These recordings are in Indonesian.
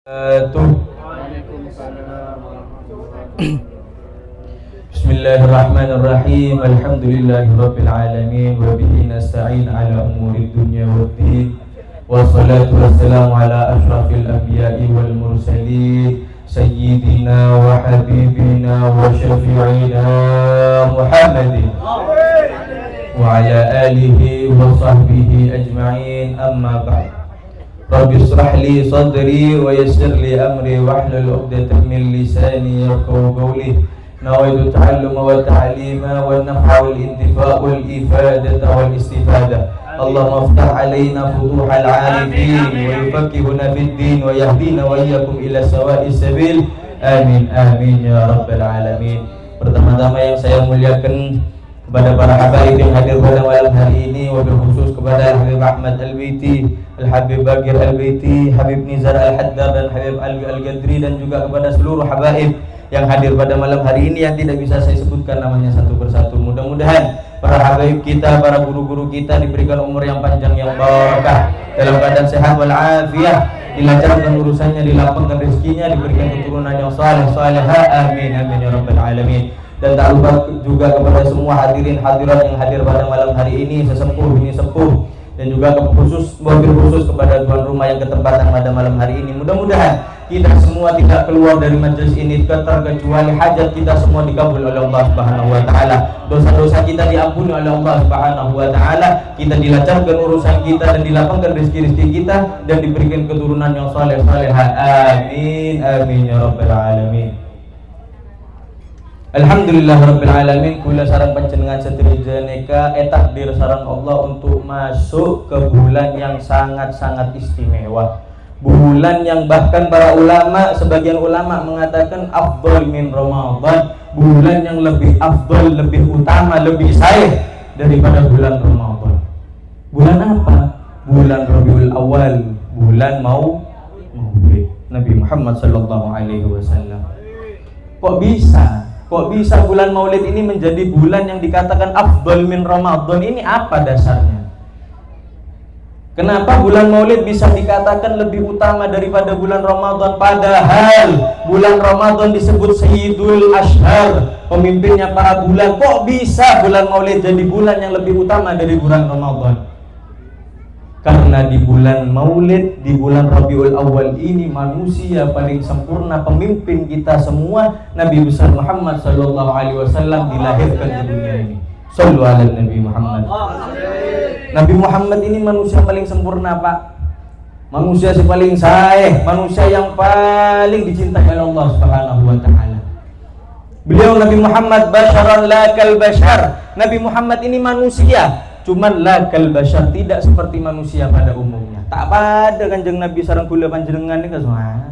Bismillahirrahmanirrahim. Alhamdulillahirabbil alamin wa bihi nasta'in ala umuri dunya waddin. Wassalatu wassalamu ala asyrafil anbiya'i wal mursalin sayyidina wa habibina wa syafi'ina Muhammadin wa ala alihi wa sahbihi ajma'in. Amma ba'd. Rabbi ishrah li sadri wa yassir li amri wahlul 'uqdatam min lisani yafqahu qawli. Nawaitu ta'alluma wa ta'lima wa naf'a wal intifa' wal ifadata wal istifada. Allahumma iftah 'alaina futuhal 'arifin wa yufaqqihuna fid din wa yahdina wa iyyakum ila sawa'is sabil. Amin amin ya rabbal alamin. Pertama-tama yang saya muliakan kepada para habaib yang hadir pada malam hari ini, wabil khusus kepada Habib Ahmad Al-Baiti, Al-Habib Bagir Al-Baiti, Habib Nizar Al-Haddar dan Habib Alwi Al-Gadri, dan juga kepada seluruh habaib yang hadir pada malam hari ini yang tidak bisa saya sebutkan namanya satu persatu. Mudah-mudahan para habaib kita, para guru-guru kita diberikan umur yang panjang yang barakah, dalam keadaan sehat walafiat, dilancarkan urusannya, dilapangkan rezekinya, diberikan keturunan yang saleh salehah. Amin amin ya rabbal alamin. Dan tak lupa juga kepada semua hadirin hadirat yang hadir pada malam hari ini, sesepuh bini sepuh, dan juga mobil khusus kepada tuan rumah yang ketempatan pada malam hari ini. Mudah-mudahan kita semua tidak keluar dari majelis ini terkecuali hajat kita semua dikabul oleh Allah Subhanahu wa taala. Dosa-dosa kita diampuni oleh Allah Subhanahu wa taala. Kita dilancarkan urusan kita dan dilapangkan rezeki-rezeki kita dan diberikan keturunan yang saleh salehah. Amin amin ya rabbal alamin. Alhamdulillah rabbil alamin. Kula sareng panjenengan sedherek neka takdir sareng Allah untuk masuk ke bulan yang sangat-sangat istimewa. Bulan yang bahkan para ulama, sebagian ulama mengatakan afdal min Ramadan, bulan yang lebih afdal, lebih utama, lebih sahih daripada bulan Ramadan. Bulan apa? Bulan Rabiul Awal, bulan Maulid Nabi Muhammad sallallahu alaihi wasallam. Kok bisa bulan Maulid ini menjadi bulan yang dikatakan afdal min Ramadan? Ini apa dasarnya? Kenapa bulan Maulid bisa dikatakan lebih utama daripada bulan Ramadan? Padahal bulan Ramadan disebut Sayyidul Ashhar, pemimpinnya para bulan. Kok bisa bulan Maulid jadi bulan yang lebih utama dari bulan Ramadan? Karena di bulan Maulid, di bulan Rabiul Awal ini, manusia paling sempurna, pemimpin kita semua, Nabi besar Muhammad sallallahu alaihi wasallam dilahirkan di dunia ini. Shallu ala Nabi Muhammad. Nabi Muhammad ini manusia paling sempurna, Pak. Manusia yang paling sahih, manusia yang paling dicintai oleh Allah Subhanahu wa taala. Beliau Nabi Muhammad basyaran la kal bashar. Nabi Muhammad ini manusia, cuman lakal bashar, tidak seperti manusia pada umumnya. Tak pada Kanjeng Nabi sareng kula panjenengan iki semua.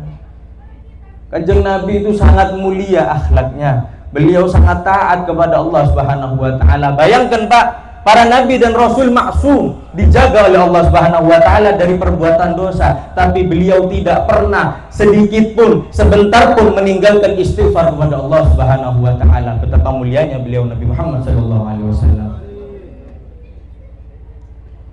Kanjeng Nabi itu sangat mulia akhlaknya. Beliau sangat taat kepada Allah Subhanahu wa taala. Bayangkan Pak, para nabi dan rasul maksum, dijaga oleh Allah Subhanahu wa taala dari perbuatan dosa, tapi beliau tidak pernah sedikit pun, sebentar pun meninggalkan istighfar kepada Allah Subhanahu wa taala. Betapa mulianya beliau Nabi Muhammad sallallahu alaihi wasallam.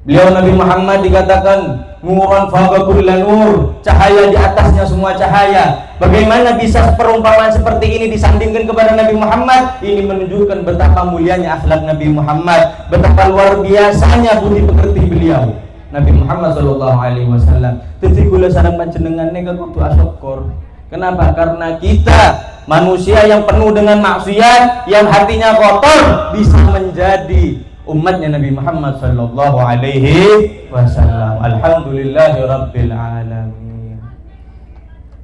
Beliau Nabi Muhammad dikatakan nuran fawqa kulli nur, cahaya di atasnya semua cahaya. Bagaimana bisa perumpamaan seperti ini disandingkan kepada Nabi Muhammad? Ini menunjukkan betapa mulianya akhlak Nabi Muhammad, betapa luar biasanya budi pekerti beliau Nabi Muhammad sallallahu alaihi wasallam. Dadi kula sareng panjenengan nek kudu asyukur. Kenapa? Karena kita manusia yang penuh dengan maksiat, yang hatinya kotor, bisa menjadi umatnya Nabi Muhammad sallallahu alaihi wasallam. Alhamdulillahirabbil alamin.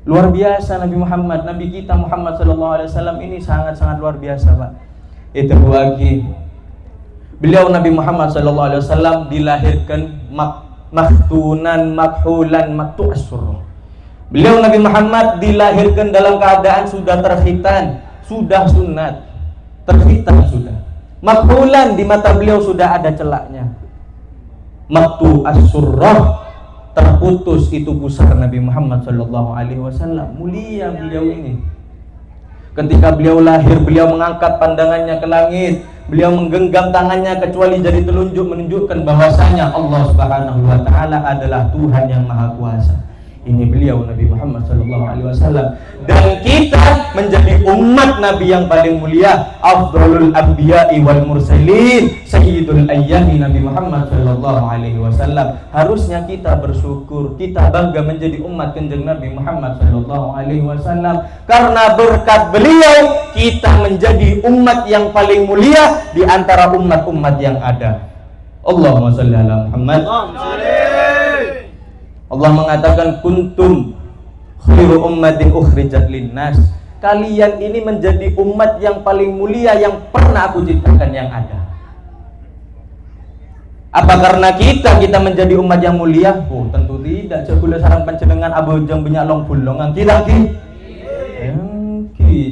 Luar biasa Nabi Muhammad, Nabi kita Muhammad sallallahu alaihi wasallam ini sangat-sangat luar biasa, Pak. Itu lagi. Beliau Nabi Muhammad sallallahu alaihi wasallam dilahirkan maktunan makhulan maktu'asur. Beliau Nabi Muhammad dilahirkan dalam keadaan sudah terkhitan, sudah sunat, terkhitan sudah. Makhulan, di mata beliau sudah ada celaknya. Maktu as-surrah, terputus itu pusar Nabi Muhammad sallallahu alaihi wasallam. Mulia beliau ini. Ketika beliau lahir, beliau mengangkat pandangannya ke langit. Beliau menggenggam tangannya kecuali jari telunjuk menunjukkan bahwasanya Allah Subhanahu wa taala adalah Tuhan yang Maha Kuasa. Ini beliau Nabi Muhammad sallallahu alaihi wasallam, dan kita menjadi umat Nabi yang paling mulia, afdhalul anbiya'i wal mursalin, sayyidul ayyami Nabi Muhammad sallallahu alaihi wasallam. Harusnya kita bersyukur, kita bangga menjadi umat kanjeng Nabi Muhammad sallallahu alaihi wasallam, karena berkat beliau kita menjadi umat yang paling mulia di antara umat-umat yang ada. Allahumma shalli ala Muhammad. Allah mengatakan kuntum khairu ummatin ukhrijat linnas. Kalian ini menjadi umat yang paling mulia yang pernah aku ciptakan yang ada. Apa karena kita menjadi umat yang mulia? Oh, tentu tidak. Jebule sareng panjenengan abojong banyak long bulongan kita ki.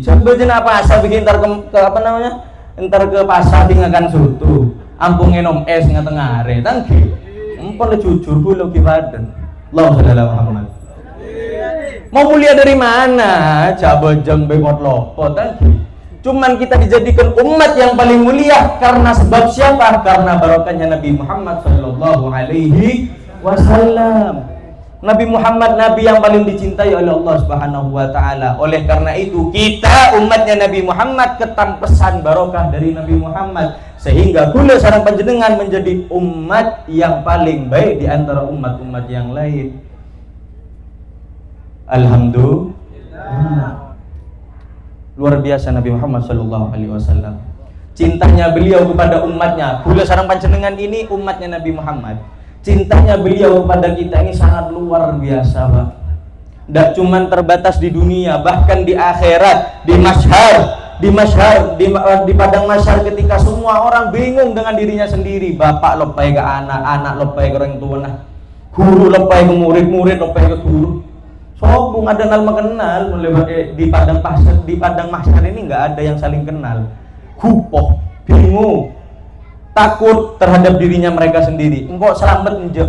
Coba jeneng apa asal bikin ntar ke apa namanya? Ntar ke pasar tinggalkan soto. Ampung enom es ngateng are. Tangki. Empon jujur kula ki badan. Allahumma shalli ala Muhammad. Mau mulia dari mana? Cabojong bebot lopo tadi. Cuman kita dijadikan umat yang paling mulia karena sebab siapa? Karena barokahnya Nabi Muhammad sallallahu alaihi wasallam. Nabi Muhammad nabi yang paling dicintai oleh Allah Subhanahu wa taala. Oleh karena itu kita umatnya Nabi Muhammad ketampesan barokah dari Nabi Muhammad, sehingga kula sareng panjenengan menjadi umat yang paling baik di antara umat-umat yang lain. Alhamdulillah. Luar biasa Nabi Muhammad sallallahu alaihi wasallam. Cintanya beliau kepada umatnya. Kula sareng panjenengan ini umatnya Nabi Muhammad. Cintanya beliau kepada kita ini sangat luar biasa, Pak. Tidak cuma terbatas di dunia, bahkan di akhirat, di masyhar, di padang masyhar ketika semua orang bingung dengan dirinya sendiri. Bapak lepai ke anak, anak lepai ke orang tua, guru lepai ke murid, murid lepai ke guru. Sobung ada nal mengenal di padang masyhar ini nggak ada yang saling kenal. Gupoh, bingung, takut terhadap dirinya mereka sendiri. Engkau selamat enje,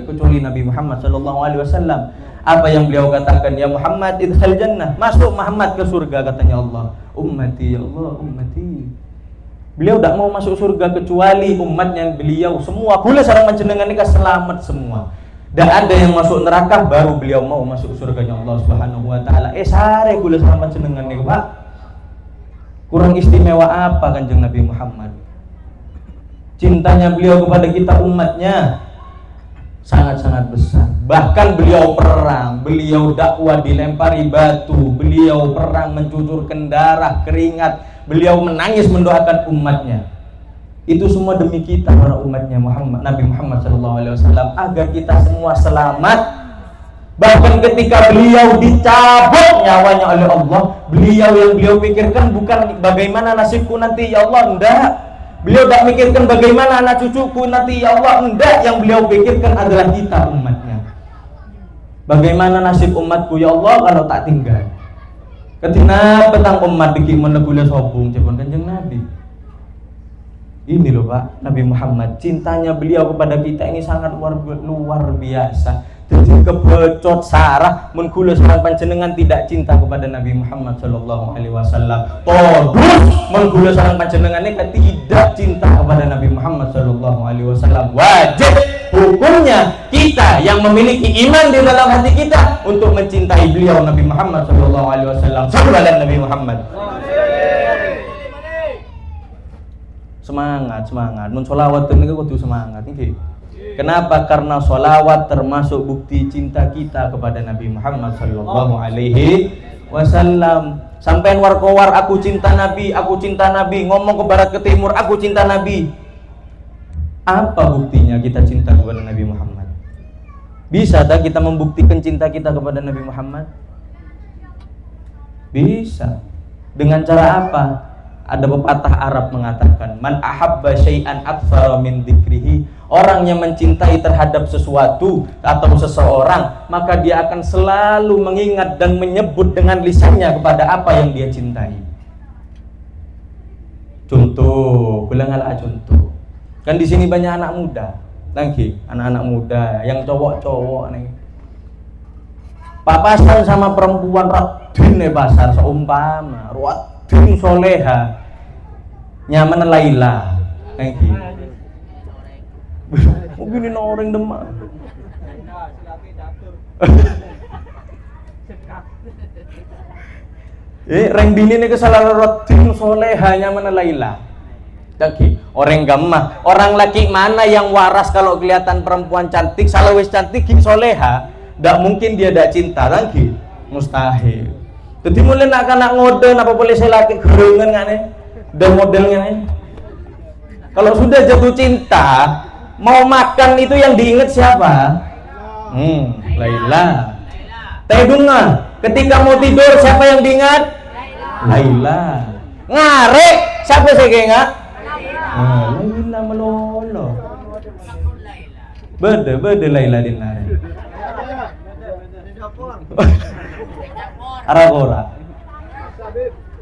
kecuali Nabi Muhammad sallallahu alaihi wasallam. Apa yang beliau katakan, ya Muhammad idkhal jannah, masuk Muhammad ke surga, katanya Allah. Ummati ya Allah, ummati. Beliau tidak mau masuk surga kecuali umatnya beliau semua. Kula sareng panjenengan nikah selamat semua. Dan ada yang masuk neraka baru beliau mau masuk surganya Allah Subhanahu wa taala. Sare kula sareng panjenengan niku, Pak. Kurang istimewa apa Kanjeng Nabi Muhammad? Cintanya beliau kepada kita umatnya sangat-sangat besar. Bahkan beliau perang, beliau dakwah dilempari batu, beliau perang mencucurkan darah, keringat, beliau menangis mendoakan umatnya. Itu semua demi kita para umatnya Muhammad, Nabi Muhammad SAW, agar kita semua selamat. Bahkan ketika beliau dicabut nyawanya oleh Allah, yang beliau pikirkan bukan bagaimana nasibku nanti ya Allah, enggak. Beliau tak mikirkan bagaimana anak cucuku nanti ya Allah, enggak. Yang beliau pikirkan adalah kita umatnya. Bagaimana nasib umatku ya Allah kalau tak tinggal. Ketika petang umat bikin menegula sobung cepon Kanjeng Nabi. Ini loh Pak, Nabi Muhammad, cintanya beliau kepada kita ini sangat luar biasa. Jadi kebocot sarah mun kula sareng panjenengan tidak cinta kepada Nabi Muhammad sallallahu alaihi wasallam. Terus mun kula sareng panjenengan tidak cinta kepada Nabi Muhammad sallallahu alaihi wasallam. Wajib hukumnya kita yang memiliki iman di dalam hati kita untuk mencintai beliau Nabi Muhammad sallallahu alaihi wasallam. Sallallahu Nabi Muhammad. Semangat. Mun sholawat niku kudu semangat nggih. Kenapa? Karena sholawat termasuk bukti cinta kita kepada Nabi Muhammad sallallahu alaihi wasallam. Sampai war-war aku cinta Nabi, ngomong ke barat ke timur, aku cinta Nabi. Apa buktinya kita cinta kepada Nabi Muhammad? Bisa tak kita membuktikan cinta kita kepada Nabi Muhammad? Bisa. Dengan cara apa? Ada pepatah Arab mengatakan, man ahabba syai'an aktsara min dzikrihi. Orang yang mencintai terhadap sesuatu atau seseorang, maka dia akan selalu mengingat dan menyebut dengan lisannya kepada apa yang dia cintai. Contoh, contoh. Kan di sini banyak anak muda. Lagi anak-anak muda yang cowok-cowok nih. Papasan sama perempuan radin pasar seumpama, radin soleha. Nyaman Laila. Lagi. Mungkin orang demak. Reng bini ini kesalahan rotin solehanya mana Laila. Lagi orang gamah, orang laki mana yang waras kalau kelihatan perempuan cantik, salah wis cantik king soleha, ndak mungkin dia ndak cinta lagi, mustahil. Jadi mulai nak ngode, apa boleh saya laki gerengan kan nih, dan modelnya nih. Kalau sudah jatuh cinta, mau makan itu yang diingat siapa? Laila. Tedunga, ketika mau tidur siapa yang diingat? Laila. Ngarek, siapa saya ingat? Laila melolo. Bede Laila dinare. Aragora.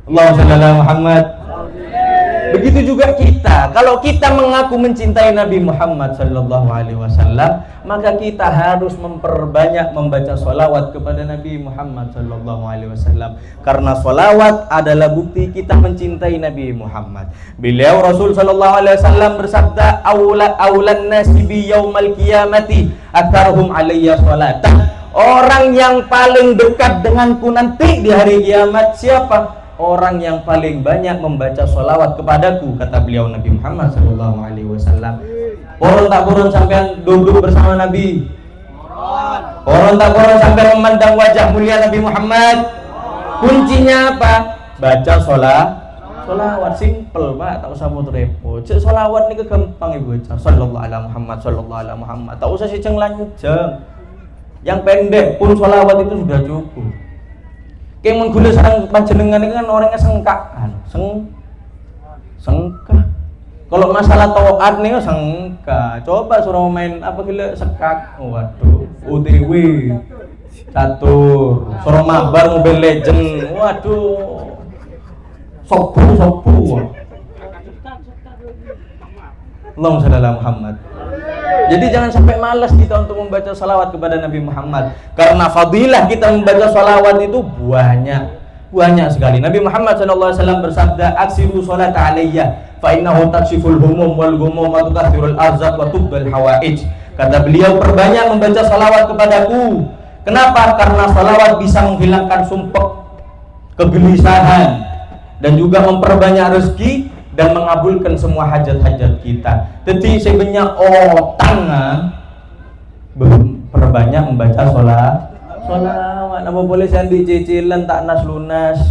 Allahumma shalli ala Muhammad. Begitu juga kita. Kalau kita mengaku mencintai Nabi Muhammad sallallahu alaihi wasallam, maka kita harus memperbanyak membaca sholawat kepada Nabi Muhammad sallallahu alaihi wasallam. Karena sholawat adalah bukti kita mencintai Nabi Muhammad. Beliau Rasul sallallahu alaihi wasallam bersabda, aulan nasi bi yaumal qiyamati aktsaruhum alayya sholatan. Orang yang paling dekat denganku nanti di hari kiamat siapa? Orang yang paling banyak membaca sholawat kepadaku, kata beliau Nabi Muhammad sallallahu alaihi wasallam. Orang tak kurun sampai duduk bersama Nabi. Orang tak kurun sampai memandang wajah mulia Nabi Muhammad. Kuncinya apa? Baca sholawat simple, Pak, tak usah muter repot. Cek sholawat ni gampang ibu baca. Sallallahu alaihi Muhammad, sallallahu alaihi Muhammad. Tak usah sejeng lanjang. Yang pendek pun sholawat itu sudah cukup. Kayak menggula sarang panjenengan itu kan orangnya sengkakan, sengka. Kalau masalah taat nih sengka. Coba suruh main apa gila sekak. Waduh, UTW, catur, suruh mabar Mobile Legend. Waduh, sopu. Allahumma shalli ala Muhammad. Jadi jangan sampai malas kita untuk membaca salawat kepada Nabi Muhammad. Karena fadilah kita membaca salawat itu banyak sekali. Nabi Muhammad SAW bersabda, aksiru sholat alayya fa innahu takshiful humum wal gumum wa tukathirul arzaq wa tubdal hawaij. Kata beliau, perbanyak membaca salawat kepadaku. Kenapa? Karena salawat bisa menghilangkan sumpek, kegelisahan, dan juga memperbanyak rezeki dan mengabulkan semua hajat-hajat kita. Jadi sebenarnya otang perbanyak membaca sholawat. Apa boleh sandi cicilan tak nas lunas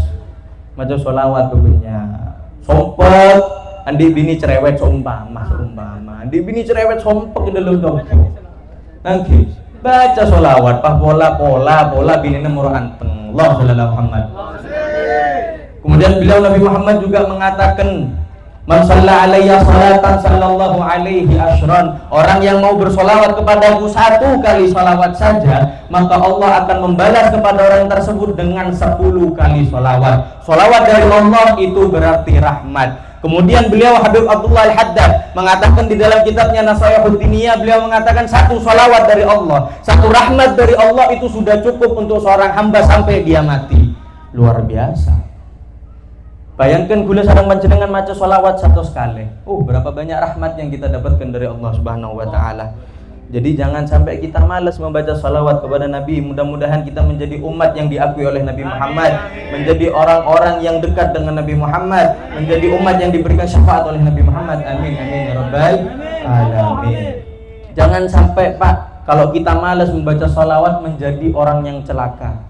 maca sholawat bebennya. Sompet andi bini cerewet seumpama. Andi bini cerewet sompek dalam dong. Nanti baca sholawat pak pola bini nomor anteng. Allah sallallahu Muhammad. Kemudian beliau Nabi Muhammad juga mengatakan, man shalla alayya salatan sallallahu alaihi asyran. Orang yang mau bersolawat kepadaku 1 kali solawat saja, maka Allah akan membalas kepada orang tersebut dengan 10 kali solawat. Solawat dari Allah itu berarti rahmat. Kemudian beliau Habib Abdullah Al-Haddad mengatakan di dalam kitabnya Nasaihuddin Diniyah, beliau mengatakan 1 solawat dari Allah, 1 rahmat dari Allah itu sudah cukup untuk seorang hamba sampai dia mati. Luar biasa. Bayangkan gula sarang panjenengan maca sholawat 1 kali. Berapa banyak rahmat yang kita dapatkan dari Allah Subhanahu wa taala. Jadi jangan sampai kita malas membaca sholawat kepada Nabi. Mudah-mudahan kita menjadi umat yang diakui oleh Nabi Muhammad, menjadi orang-orang yang dekat dengan Nabi Muhammad, menjadi umat yang diberikan syafaat oleh Nabi Muhammad. Amin ya rabbal alamin. Jangan sampai Pak, kalau kita malas membaca sholawat menjadi orang yang celaka.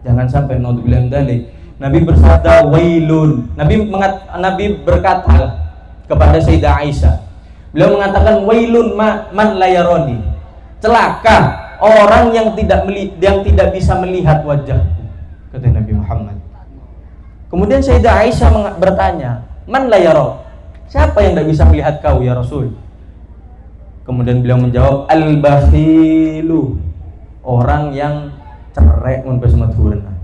Jangan sampai, naudzubillah min dzalik. Nabi bersabda wailun. Nabi berkata kepada Sayyidah Aisyah. Beliau mengatakan wailun man la yarani. Celaka orang yang tidak bisa melihat wajahku, kata Nabi Muhammad. Kemudian Sayyidah Aisyah bertanya, man la yara? Siapa yang tidak bisa melihat kau ya Rasul? Kemudian beliau menjawab, al-bakhilu. Orang yang cerai mun pesmathuran.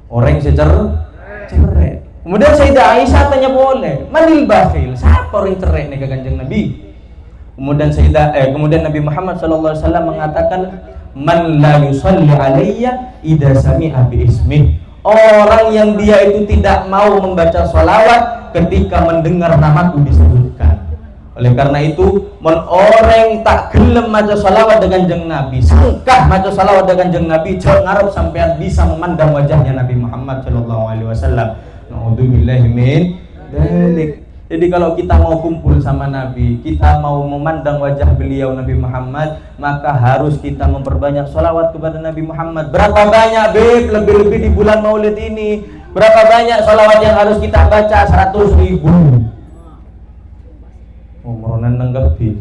Orang yang cerai. Kemudian Sayyidah Aisyah tanya boleh, manil bakhil? Siapa orang cerai nih ke Kanjeng Nabi? Kemudian Nabi Muhammad SAW mengatakan, man la yusalli alayya idza sami'a bi ismi. Orang yang dia itu tidak mau membaca sholawat ketika mendengar namaku disebutkan. Oleh karena itu, orang tak gelem maca salawat dengan kanjeng Nabi, sangkah maca salawat dengan kanjeng Nabi, jangan ngarep sampean bisa memandang wajahnya Nabi Muhammad sallallahu alaihi wasallam. Nauzubillahi min dzalik. Jadi kalau kita mau kumpul sama Nabi, kita mau memandang wajah beliau Nabi Muhammad, maka harus kita memperbanyak salawat kepada Nabi Muhammad. Berapa banyak, Beb? Lebih-lebih di bulan Maulid ini. Berapa banyak salawat yang harus kita baca? 100.000. Oh, meronan nanggapi.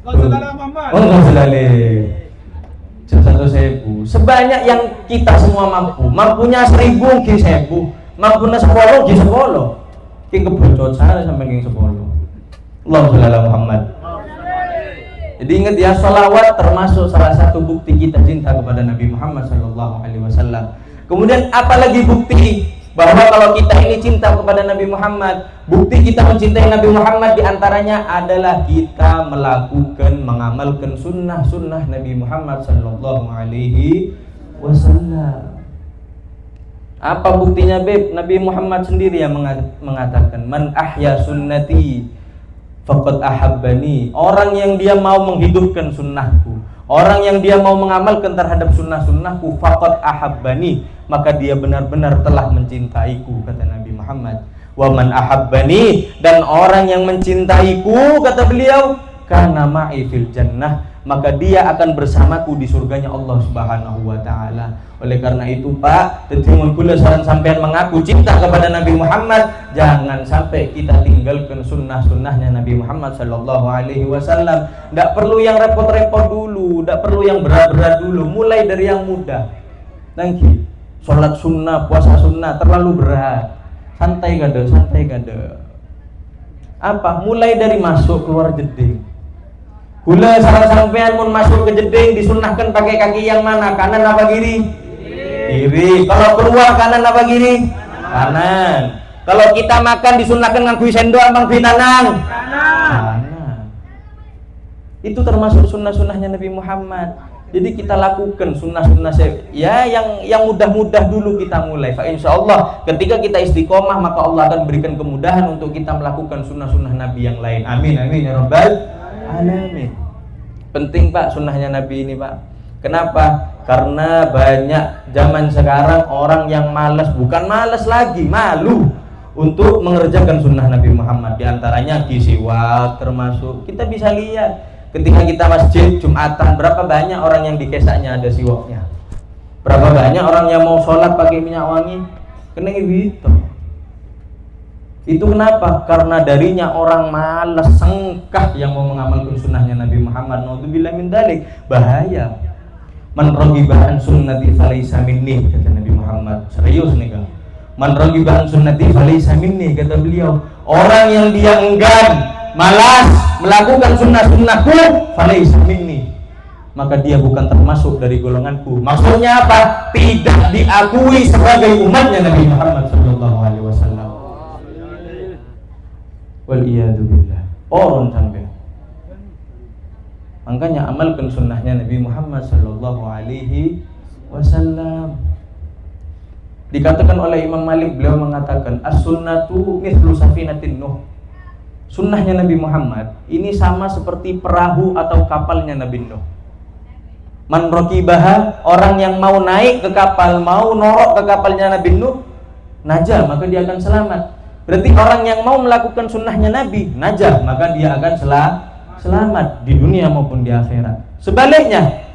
Oh, satu sebu. Sebanyak yang kita semua mampu. Mampunya 1.000 ki 1.000. Mampunya 10 ki 10. Ki kebocot sana sampai ki 10. Allahumma sholli ala Muhammad. Jadi ingat ya, salawat termasuk salah satu bukti kita cinta kepada Nabi Muhammad sallallahu alaihi wasallam. Kemudian apalagi bukti bahwa kalau kita ini cinta kepada Nabi Muhammad, bukti kita mencintai Nabi Muhammad diantaranya adalah kita melakukan, mengamalkan sunnah-sunnah Nabi Muhammad sallallahu alaihi wasallam. Apa buktinya, Beb? Nabi Muhammad sendiri yang mengatakan, man ahya sunnati faqad ahabbani. Orang yang dia mau menghidupkan sunnahku, orang yang dia mau mengamalkan terhadap sunnah-sunnahku, faqad ahabbani, maka dia benar-benar telah mencintaiku, kata Nabi Muhammad. Wa man ahabbani, dan orang yang mencintaiku, kata beliau, kana ma'i fil jannah, maka dia akan bersamaku di surganya Allah Subhanahu wa taala. Oleh karena itu, Pak, tetimun kula saran sampean mengaku cinta kepada Nabi Muhammad, jangan sampai kita tinggalkan sunnah-sunnahnya Nabi Muhammad sallallahu alaihi wasallam. Tidak perlu yang repot-repot dulu, tidak perlu yang berat-berat dulu, mulai dari yang mudah. Nanti sholat sunnah, puasa sunnah terlalu berat. Santai gade, santai gade. Apa? Mulai dari masuk keluar jeding. Kula saran sampean mun masuk ke jeding disunahkan pakai kaki yang mana? Kanan apa kiri? Kiri. Kalau keluar kanan apa kiri? Kanan. Kalau kita makan disunahkan nganggo sendok abang binanang? Kanan. Itu termasuk sunnah-sunnahnya Nabi Muhammad. Jadi kita lakukan sunnah-sunnah ya yang mudah-mudah dulu kita mulai. Fa insyaallah ketika kita istiqomah maka Allah akan berikan kemudahan untuk kita melakukan sunnah-sunnah Nabi yang lain. Amin amin ya rabbal alamin. Penting, Pak, sunnahnya Nabi ini, Pak. Kenapa? Karena banyak zaman sekarang orang yang malas, bukan malas lagi, malu untuk mengerjakan sunnah Nabi Muhammad. Di antaranya siwak termasuk. Kita bisa lihat ketika kita masjid Jumatan, berapa banyak orang yang di kesaknya ada siwaknya. Berapa banyak orang yang mau sholat pakai minyak wangi. Kena gitu. Itu kenapa? Karena darinya orang malas, sengkah yang mau mengamalkan sunnahnya Nabi Muhammad. Naudzubillah min dzalik. Bahaya. Man raghiba an sunnati falaysa minni, kata Nabi Muhammad. Serius nih, Kang. Man raghiba an sunnati falaysa minni, kata beliau. Orang yang dia enggan, malas melakukan sunnah-sunnahku, falaysa minni, maka dia bukan termasuk dari golonganku. Maksudnya apa? Tidak diakui sebagai umatnya Nabi Muhammad sallallahu alaihi wasallam. Wal iyadu billah. Orang sampai. Makanya amalkan sunnahnya Nabi Muhammad sallallahu alaihi wasallam. Dikatakan oleh Imam Malik, beliau mengatakan as-sunnatu mithlu safinatin Nuh. Sunnahnya Nabi Muhammad ini sama seperti perahu atau kapalnya Nabi Nuh. Man raqibaha, orang yang mau naik ke kapal, mau norok ke kapalnya Nabi Nuh, najah, maka dia akan selamat. Berarti orang yang mau melakukan sunnahnya Nabi, najah, maka dia akan selamat di dunia maupun di akhirat. Sebaliknya,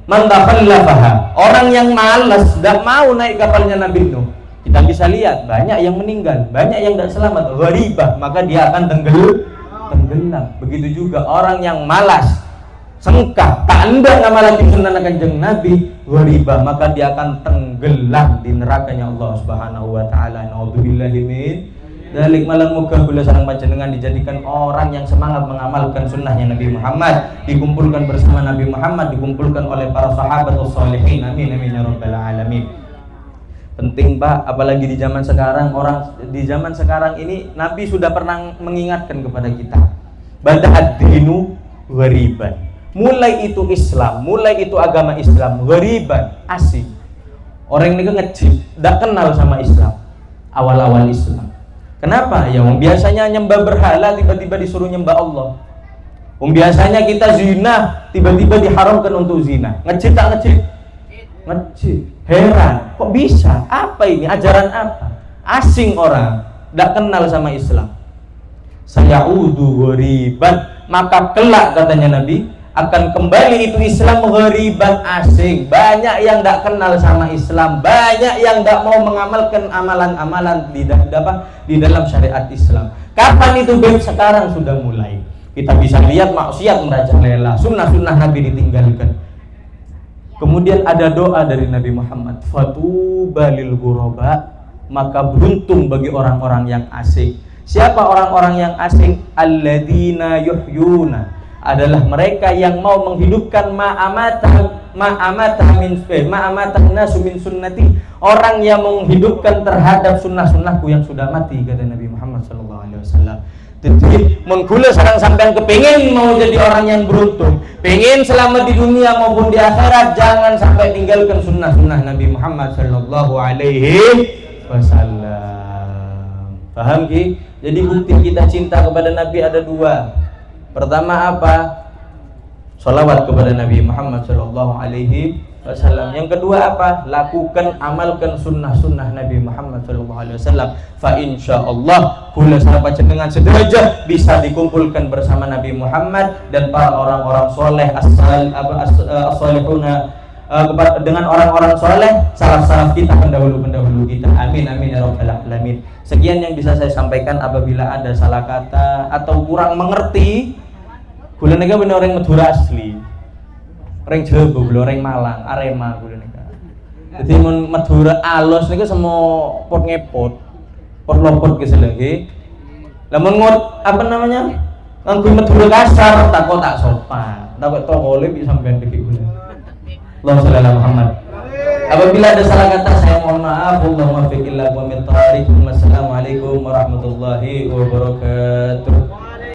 man takhallafaha, orang yang malas, tidak mau naik kapalnya Nabi Nuh, kita bisa lihat banyak yang meninggal, banyak yang tidak selamat, gharibah, maka dia akan tenggelam. Begitu juga orang yang malas, sengkah, tak hendak ngamalkan sunnah kanjeng Nabi, gharibah, maka dia akan tenggelam di nerakanya Allah Subhanahu wa taala. Naudzubillahi min dzalik. Malang muga kula sareng panjenengan dijadikan orang yang semangat mengamalkan sunnahnya Nabi Muhammad, dikumpulkan bersama Nabi Muhammad, dikumpulkan oleh para sahabat sholihin. Amin amin ya rabbal alamin. Penting, Pak, apalagi di zaman sekarang. Di zaman sekarang ini Nabi sudah pernah mengingatkan kepada kita, bada'ad dinu ghariban. Mulai itu Islam, mulai itu agama Islam ghariban, asing. Orang ini ngecip, tidak kenal sama Islam awal-awal Islam. Kenapa? Ya biasanya nyembah berhala tiba-tiba disuruh nyembah Allah. Biasanya kita zina tiba-tiba diharamkan untuk zina. Ngecit tak ngecit? Ngecit. Heran, kok bisa? Apa ini? Ajaran apa? Asing orang, tidak kenal sama Islam. Sayaudu ghoriban, maka kelak katanya Nabi akan kembali itu Islam ghoriban, asing. Banyak yang tidak kenal sama Islam, banyak yang tidak mau mengamalkan amalan-amalan di dalam syariat Islam. Kapan itu Beb? Sekarang sudah mulai. Kita bisa lihat maksiat merajalela, sunnah-sunnah Nabi ditinggalkan. Kemudian ada doa dari Nabi Muhammad, fatuba lil ghuraba, maka beruntung bagi orang-orang yang asing. Siapa orang-orang yang asing? Alladzina yuhyuna, adalah mereka yang mau menghidupkan ma'amatah nasu min sunnati, orang yang menghidupkan terhadap sunnah-sunnahku yang sudah mati, kata Nabi Muhammad SAW. Jadi menggula sarang sampean kepingin mau jadi orang yang beruntung, pengen selamat di dunia maupun di akhirat, jangan sampai tinggalkan sunnah-sunnah Nabi Muhammad sallallahu alaihi wasallam. Paham Ki? Jadi bukti kita cinta kepada Nabi ada dua. Pertama apa? Salawat kepada Nabi Muhammad sallallahu alaihi wasallam. Yang kedua apa? Lakukan, amalkan sunnah-sunnah Nabi Muhammad sallallahu alaihi wasallam. Fa insyaallah kula sareng panjenengan sederajat bisa dikumpulkan bersama Nabi Muhammad dan para orang-orang soleh as-salihuna, dengan orang-orang soleh salaf-salaf kita, pendahulu-pendahulu kita. Amin amin ya rabbal alamin. Sekian yang bisa saya sampaikan. Apabila ada salah kata atau kurang mengerti, kula nega bener orang Madura asli, orang Jawa, orang Malang, Arema kula nega. Jadi mun Madura alus niku semua pot ngepot, pot lopot ke selagi. Lamun ngot apa namanya? Nganggo Madura kasar, takut tak sopan. Takut tokole bisa sampean dikit kula. Allahumma shalli ala Muhammad. Apabila ada salah kata saya mohon maaf. Allahumma fiqillah wa min tariq. Wassalamualaikum warahmatullahi wabarakatuh.